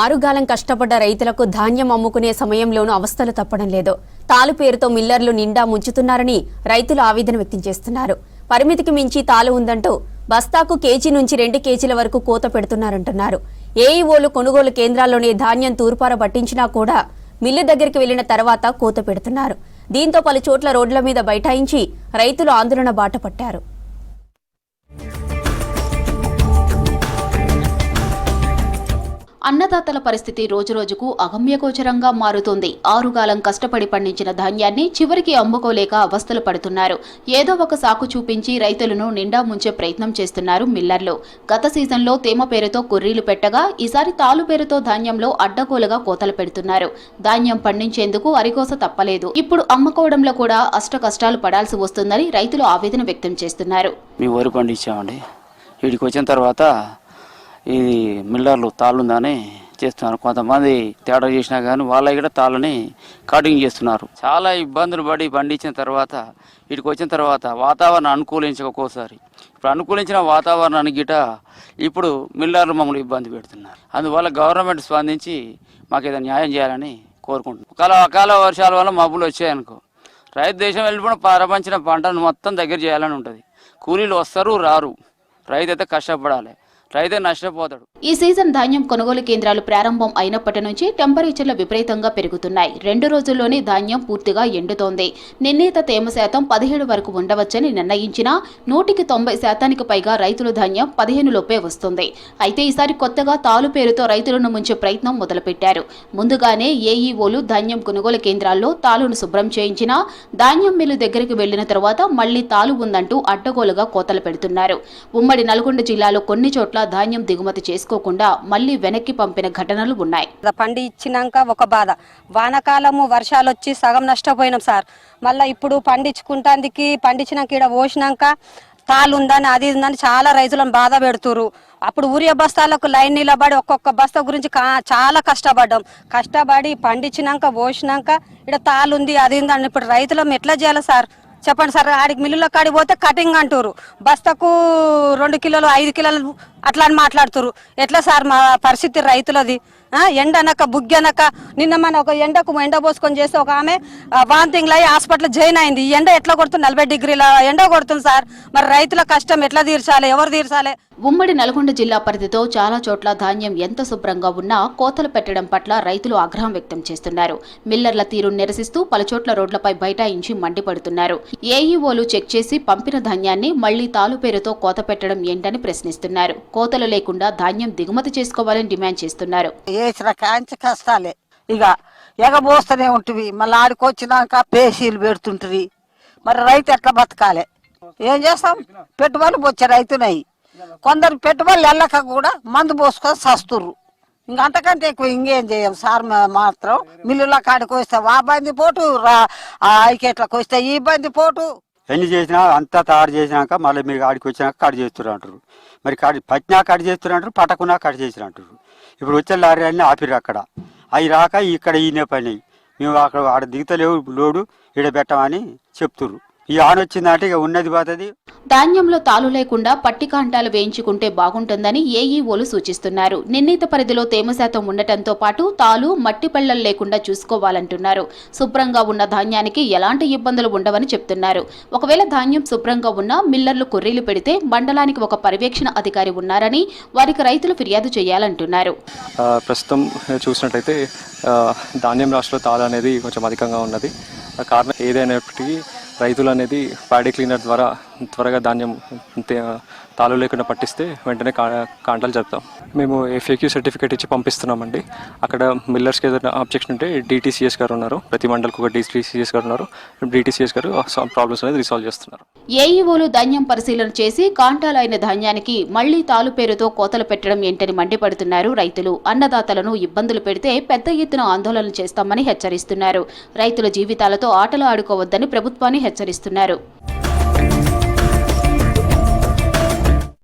ఆరుగాలం కష్టపడ్డ రైతులకు ధాన్యం అమ్ముకునే సమయంలోనూ అవస్థలు తప్పడం లేదు. తాలు పేరుతో మిల్లర్లు నిండా ముంచుతున్నారని రైతులు ఆవేదన వ్యక్తం చేస్తున్నారు. పరిమితికి మించి తాలు ఉందంటూ బస్తాకు కేజీ నుంచి 2 కేజీల వరకు కోత పెడుతున్నారంటున్నారు. ఏఈఓలు కొనుగోలు కేంద్రాల్లోనే ధాన్యం తూర్పార పట్టించినా కూడా మిల్లు దగ్గరికి వెళ్లిన తర్వాత కోత పెడుతున్నారు. దీంతో పలు చోట్ల రోడ్ల మీద బైఠాయించి రైతులు ఆందోళన బాట పట్టారు. అన్నదాతల పరిస్థితి రోజురోజుకు అగమ్యగోచరంగా మారుతోంది. ఆరుగాలం కష్టపడి పండించిన ధాన్యాన్ని చివరికి అమ్ముకోలేక అవస్థలు పడుతున్నారు. ఏదో ఒక సాకు చూపించి రైతులను నిండా ముంచే ప్రయత్నం చేస్తున్నారు మిల్లర్లు. గత సీజన్లో తేమ పేరుతో కుర్రీలు పెట్టగా ఈసారి తాలు పేరుతో ధాన్యంలో అడ్డగోలుగా కోతలు పెడుతున్నారు. ధాన్యం పండించేందుకు అరికోస తప్పలేదు. ఇప్పుడు అమ్ముకోవడంలో కూడా అష్టకష్టాలు పడాల్సి వస్తుందని రైతులు ఆవేదన వ్యక్తం చేస్తున్నారు. వీడికి వచ్చిన తర్వాత ఇది మిల్లర్లు తాళ్ళుందని చేస్తున్నారు. కొంతమంది తేడా చేసినా కానీ వాళ్ళ కూడా తాళ్ళని కటింగ్ చేస్తున్నారు. చాలా ఇబ్బందులు పడి పండించిన తర్వాత వీటికి వచ్చిన తర్వాత వాతావరణం అనుకూలించకపోసారి ఇప్పుడు అనుకూలించిన వాతావరణానికి గిట ఇప్పుడు మిల్లర్లు మమ్మల్ని ఇబ్బంది పెడుతున్నారు. అందువల్ల గవర్నమెంట్ స్పందించి మాకు ఏదైనా న్యాయం చేయాలని కోరుకుంటున్నాం. అకాల వర్షాల వల్ల మబ్బులు వచ్చాయనుకో రైతు దేశం వెళ్ళిపోయిన ప్రపంచిన పంటను మొత్తం దగ్గర చేయాలని ఉంటుంది. కూలీలు వస్తారు రారు, రైతు అయితే కష్టపడాలి, రైతే నష్టపోతాడు. ఈ సీజన్ ధాన్యం కొనుగోలు కేంద్రాలు ప్రారంభం అయినప్పటి నుంచి టెంపరేచర్లు విపరీతంగా పెరుగుతున్నాయి. 2 రోజుల్లోనే ధాన్యం పూర్తిగా ఎండుతోంది. నిర్ణీత తేమ శాతం 17 వరకు ఉండవచ్చని నిర్ణయించినా 190% పైగా రైతుల ధాన్యం 15 లోపే వస్తుంది. అయితే ఈసారి కొత్తగా తాలు పేరుతో రైతులను ముంచే ప్రయత్నం మొదలుపెట్టారు. ముందుగానే ఏఈఓలు ధాన్యం కొనుగోలు కేంద్రాల్లో తాలును శుభ్రం చేయించినా ధాన్యం మిల్లు దగ్గరికి వెళ్లిన తర్వాత మళ్లీ తాలు ఉందంటూ అడ్డగోలుగా కోతలు పెడుతున్నారు. ఉమ్మడి నల్గొండ జిల్లాలో కొన్ని చోట్ల ధాన్యం దిగుమతి చేసుకోకుండా మళ్లీ వెనక్కి పంపిన ఘటనలు ఉన్నాయి. పండి ఇచ్చినాక ఒక బాధ, వానకాలము వర్షాలు వచ్చి సగం నష్టపోయినాం సార్. మళ్ళీ ఇప్పుడు పండించుకుంటానికి పండించినాక ఇక్కడ పోసినాక తాళ్ళు ఉందని అది ఉందని చాలా రైతులను బాధ పెడుతురు. అప్పుడు ఊరియా బస్తాలకు లైన్ నిలబడి ఒక్కొక్క బస్తా గురించి చాలా కష్టపడి పండించినాక పోసినాక ఇక్కడ తాళ్ళు ఉంది అది ఉందని ఇప్పుడు రైతులం ఎట్లా చేయాలి సార్ చెప్పండి సార్. ఆడికి మిల్లులో కాడికి పోతే కటింగ్ అంటారు, బస్తకు 2 కిలోలు 5 కిలోలు అట్లా అని మాట్లాడుతురు. ఎట్లా సార్ మా పరిస్థితి రైతులది? ఎండనక బుగ్గనక నిన్న మన ఒక ఎండ పోసుకొని చేస్తే ఒక ఆమె వాంతింగ్లు అయ్యి హాస్పిటల్ జాయిన్ అయింది. ఈ ఎండ ఎట్లా కొడుతుంది? 40 డిగ్రీల ఎండ కొడుతుంది సార్. మరి రైతుల కష్టం ఎట్లా తీర్చాలి? ఎవరు తీర్చాలి? ఉమ్మడి నల్గొండ జిల్లా పరిధితో చాలా చోట్ల ధాన్యం ఎంత శుభ్రంగా ఉన్నా కోతలు పెట్టడం పట్ల రైతులు ఆగ్రహం వ్యక్తం చేస్తున్నారు. మిల్లర్ల తీరును నిరసిస్తూ పలుచోట్ల రోడ్లపై బైఠాయించి మండిపడుతున్నారు. ఏఈఓలు చెక్ చేసి పంపిన ధాన్యాన్ని మళ్లీ తాలు పేరుతో కోత పెట్టడం ఏంటని ప్రశ్నిస్తున్నారు. కోతలు లేకుండా ధాన్యం దిగుమతి చేసుకోవాలని డిమాండ్ చేస్తున్నారు. కష్టాలే ఇక ఎగబోస్తూనే ఉంటుంది. మళ్ళీ ఆడికి వచ్చినాక పేసీలు పెడుతుంటుంది. మరి రైతు ఎట్లా బతకాలి? ఏం చేస్తాం? పెట్టుబడులు వచ్చే రైతునయి కొందరు పెట్టుబడులు వెళ్ళక కూడా మందు పోసుకొని సస్తుర్రు. ఇంక అంతకంటే ఎక్కువ ఇంకేం చేయం సార్. మాత్రం మిల్లుల కాడికి వస్తే ఆ బంది పోటు, ఐకేట్లకు వస్తే ఈ బంది పోటు. ఎన్ని చేసినా అంతా తయారు చేసినాక మళ్ళీ మీరు ఆడికి వచ్చినాక కట్ చేస్తున్నారు అంటారు. మరి పట్టినా కట్ చేస్తున్నారు అంటారు, పట్టకున్నా కట్ చేస్తున్నారు అంటారు. ఇప్పుడు వచ్చే లారీ అన్నీ ఆపిరు. అక్కడ అవి రాక ఇక్కడ ఈయన పని మేము అక్కడ ఆడ దిగుతలేవు లోడు ఈడ పెట్టమని చెప్తుర్రు. ఈ ఆన్ వచ్చిందంటే ఇక ఉన్నది పోతుంది. ధాన్యంలో తాలు లేకుండా పట్టి కాంటాలు వేయించుకుంటే బాగుంటుందని ఏఈఓలు సూచిస్తున్నారు. నిర్ణీత పరిధిలో తేమ శాతం ఉండటంతో పాటు తాలు మట్టి పళ్లలు లేకుండా చూసుకోవాలంటున్నారు. శుభ్రంగా ఉన్న ధాన్యానికి ఎలాంటి ఇబ్బందులు ఉండవని చెప్తున్నారు. ఒకవేళ ధాన్యం శుభ్రంగా ఉన్నా మిల్లర్లు కొర్రీలు పెడితే మండలానికి ఒక పర్యవేక్షణ అధికారి ఉన్నారని వారికి రైతులు ఫిర్యాదు చేయాలంటున్నారు. ప్రస్తుతం చూసినట్లయితే ధాన్యం రాష్ట్రంలో తాలు అనేది కొంచెం అధికంగా ఉన్నది. కారణం ఏదైనప్పటికీ రైతులు అనేది ప్యాడీ క్లీనర్ ద్వారా త్వరగా ధాన్యం తాళు లేకుండా పట్టిస్తే వెంటనే కాంటాలు జరుపుతాం. మేము FAQ సర్టిఫికేట్ ఇచ్చి పంపిస్తున్నామండి. అక్కడ మిల్లర్స్కి ఏదైనా ఆబ్జెక్షన్ ఉంటే DTCS గారు ఉన్నారు, ప్రతి మండలికి ఒక DTCS గారు ఉన్నారు. DTCS గారు ప్రాబ్లమ్స్ అనేది రిసాల్వ్ చేస్తున్నారు. ఏఈఓలు ధాన్యం పరిశీలన చేసి కాంటాలైన ధాన్యానికి మళ్లీ తాలు పేరుతో కోతలు పెట్టడం ఏంటని మండిపడుతున్నారు రైతులు. అన్నదాతలను ఇబ్బందులు పెడితే పెద్ద ఎత్తున ఆందోళనలు చేస్తామని హెచ్చరిస్తున్నారు. రైతుల జీవితాలతో ఆటలు ఆడుకోవద్దని ప్రభుత్వాన్ని హెచ్చరిస్తున్నారు.